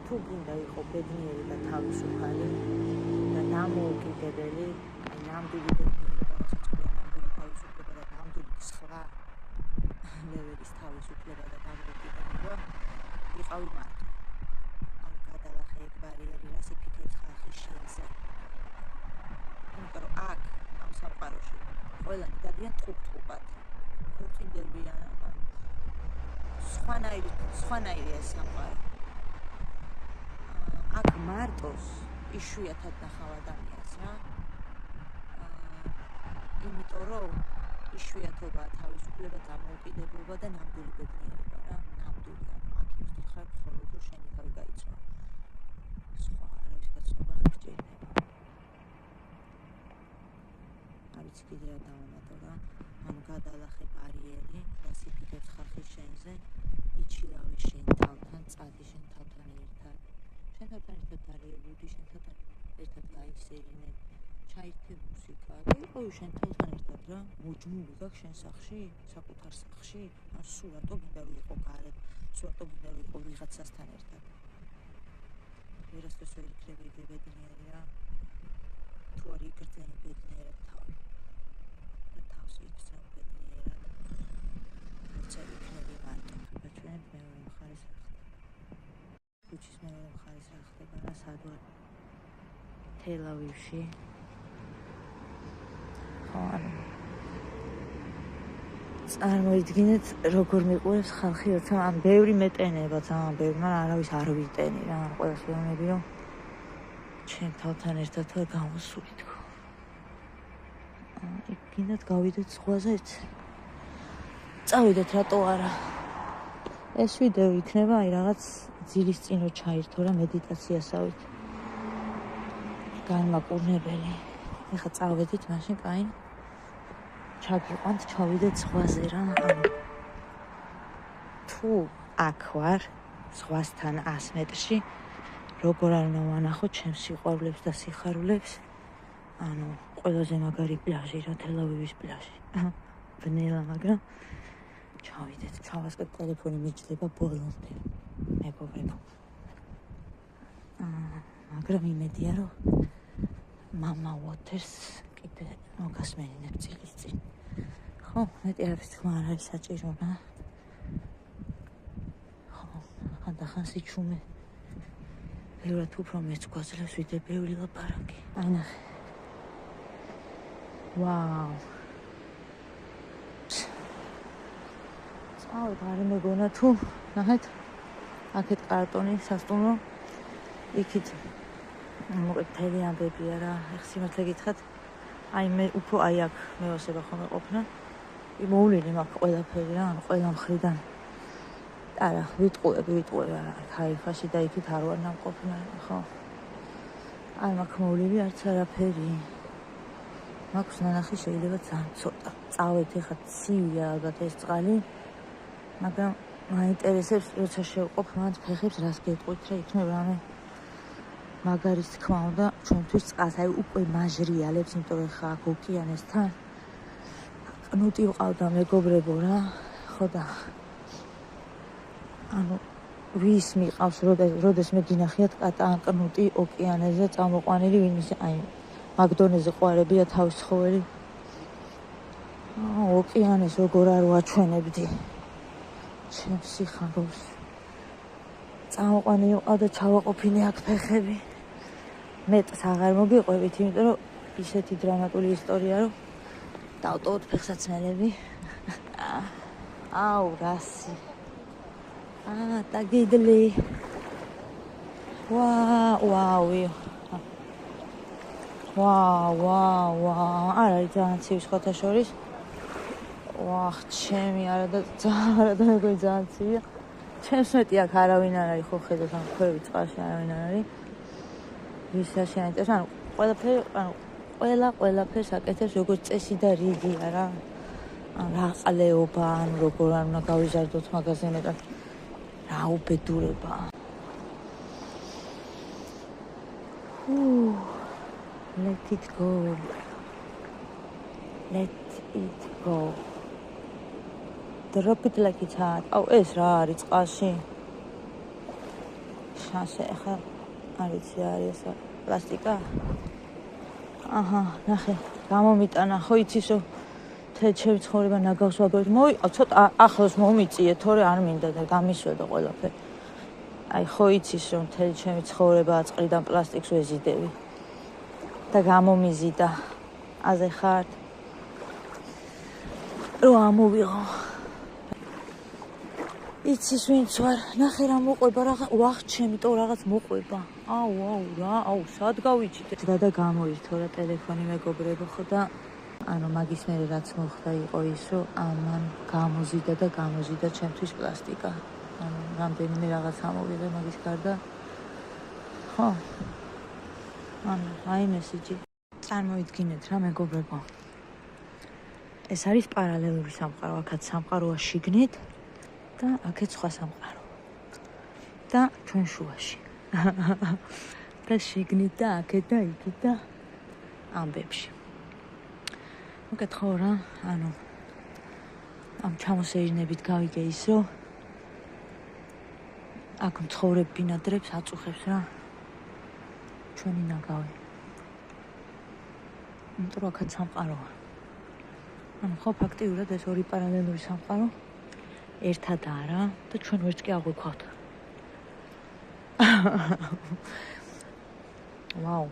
თუ გინდა იყო ბედნიერი და თავისუფალი და დამოუკიდებელი, აი ნამდვილი ბედნიერება, რასაც ქვია ნამდვილი თავისუფლება და ნამდვილი ცხრა ლეველის თავისუფლება და დამოუკიდებლობა, იყავი მარტო. ან გადალახე ეგ ბარიერი, რას იფიქრებს ხალხის შენზე. იმიტომ რომ აქ, ამ სამყაროში, ყველანი დადიან ტყუპ-ტყუპად. ქორწინდებიან, სხვანაირია ეს სამყარო. აქ მარტოს იშვიათად ნახავ ადამიანს რა. იმიტომ რომ იშვიათობა, თავისუფლება, დამოუკიდებლობა და ნამდვილი ბედნიერება რა. ნამდვილი, აქ იმის ხარ ხოლმე თუ შენი თავი გაიცნო. სხვა არავის გაცნობა არ გჭირდება. არიცი კიდე რა დავამატო რა. ანუ გადალახე ბარიერი, რას იფიქრებს ხალხის შენზე, იჩილავე შენ თავთან, წადი შენ თავთან ერთად. შენ თავთან ერთად დარიელუდი, შენ თავთან ერთად გაიხსენებ, ჩაირთე მუსიკა და იყოვი შენ თავთან ერთად რა. მოჯმული გაქვს შენ სახში, საკუთარ სახში, ან სულ რატო გინდა რომ იყო გარეთ, სულ რატო გინდა რომ იყო ვიღაცასთან ერთად. ვერასდროს ვერ იქნება იგივე ბედნიერი რა. თუ არ იგრძნები ბედნიერად თავი და თავს იგრძნობ ბედნიერად, არც არ იქნები მარტო. ჩვენებს მეორე მხარეს რა ხდება. ქუჩის მეორე მხარეს რა ხდება რა, სად ვარ? თელ-ავივში. ხო, ანუ წარმოიდგინეთ, როგორ მიყურებს ხალხი, როცა ან ბევრი მეტენება, ძალიან ბევრი, მაგრამ არავის არ ვიტენი რა, ყველას ვეუბნები, რომ ჩემ თავთან ერთად ვარ გამოსული თქო. იქ გინდათ გავიდეთ ზღვაზეც? წავიდეთ, რატო არა? ეს ვიდეო იქნება აი რაღაც ძილის წინ რო ჩაირთო რა მედიტაციასავით. განმაკურნებელი. ეხლა წავედით მაშინ კაი. ჩაგიყვანთ, ჩავიდეთ ზღვაზე რა. თუ აქ ვარ, ზღვასთან 100 მეტრში, როგორ არ უნდა ვანახო ჩემს სიყვარულებს და სიხარულებს. ანუ ყველაზე მაგარი პლაჟი რა, თელ-ავივის პლაჟი. ბნელა, მაგრამ ჩავიდეთ, ჩავასკეთ, ტელეფონი მიჭდება ბოლომდე. მეგობრებო. მაგრამ იმედია, რომ მამა ვოთერს კიდე მოგასმენინებ წილის წინ. ხო, მეტი არის თქმა არ არის საჭირო რა. ხო, ხანდახან სიჩუმე. ბევრად უფრო მეც გვაძლევს ვიდრე ბევრი ლაპარაკი. აი ნახე. ვაუ. წავედ არ მეგონა თუ ნახეთ. აქეთ კარტონი სასტუმრო. იქით მოკლედ მთელი ამბებია რა. ეხლა სიმართლე გითხრათ, აი მე უფრო აი აქ მევასება ხომ ეყოფნა. მოვლილი მაქვს ყველაფერი რა, ანუ ყველა მხრიდან. არა, ვიტყუებ ხაიფაში და იქით არ ვარ ნამყოფნა, ხო. აი მაქვს მოვლილი არც არაფერი. მაქვს ნანახი შეიძლება ძალიან ცოტა. წავედ ეხლა ცივია ალბათ ეს წყალი. მაგრამ მაინტერესებს როცა შევყოფ მან ფეხებს რას გეტყვით რა იქნება რამე მაგარის თქმა უნდა ჩვენთვის წყალს აი უკვე მაჟრიალებს, იმიტომ რომ ხა აქ ოკეანესთან კნუტი ვყავდა მეგობრებო რა, ხო და ანუ ვის მიყავს როდეს მე გინახიათ კატა კნუტი ოკეანეზე წამოყვანილი ვინმის აი მაგდონეზე ყვარებია თავის ცხოველი. ოკეანეს როგორ არ ვაჩვენებდი ჩემს სიხარულს. წამოყვანილი ვყავდა ჩავაყოფინე აქ ფეხები. მეტს აღარ მოგიყვებით, იმიტომ რომ ისეთი დრამატული ისტორია რომ დავტოვოთ ფეხსაცმელები. აუ, რასი. დაგიდლი. ვაუ. არ არის ძალიან ცივი სხვათა შორის. ჩემი არა და მეგობრებო ძალიან ცივია. ჩემს მეტი აქ არავინ არ არის, ხო ხედავთ ამ ქვევით წყალში არავინ არ არის. ვისაც შეინტერესებს, ანუ ყველაფერს აკეთებს როგორც წესი და რიგია რა. რა ყლეობა, ანუ როგორ არ უნდა გავიზარდოთ მაგაზე მეტად. რა უბედურება. Let it go. Drop it like it's hot. ეს რა არის წყალში? შანსი ახლა არ ვიცი რა არის ეს პლასტიკა. აჰა, ნახე, გამომიტანა, ხო იცის რომ თეჩევი ცხოვრება ნაგავს ვაგონით. ცოტა ახლოს მომიწიე, თორე არ მინდა და გამისვედო ყველაფერი. აი, ხო იცის რომ მთელი ჩემი ცხოვრება წყლიდან პლასტიკს ვეზიდები და გამომიზიდა. აზე ხართ? რომ ამოვიღო. იცის ვინც ვარ, ნახე რა მოყვება, ვახჩემიტო რაღაც მოყვება. აუ, სად გავიჩით? და გამოირთო რა ტელეფონი მეგობრებო ხო და ანუ მაგის მერე რაც მოხდა იყო ის რომ ამან გამოზიდა ჩემთვის პლასტიკა. ანუ რამდენიმე რაღაც ამოვიღე მაგის გარდა. ხო. ანუ აი მესიჯი. წარმოიდგინეთ რა მეგობრებო. ეს არის პარალელური სამყარო, აქაც სამყაროა შიგნით და აქეთ სხვა სამყარო. და ჩვენ შუაში. და შიგნით და აქეთ და იქით და ამბებში. მოგეთხოვ რა, ანუ ამ ჩამოსეირნებით გავიგე ის რომ აქ მცხოვრებ ბინადრებს აწუხებს რა ჩვენი ნაგავი. იმიტომ რომ აქაც სამყაროა. ანუ ხო ფაქტიურად ეს ორი პარალელური სამყარო ერთადაა რა და ჩვენ ვერც კი აღვიქვათ. ვაუ.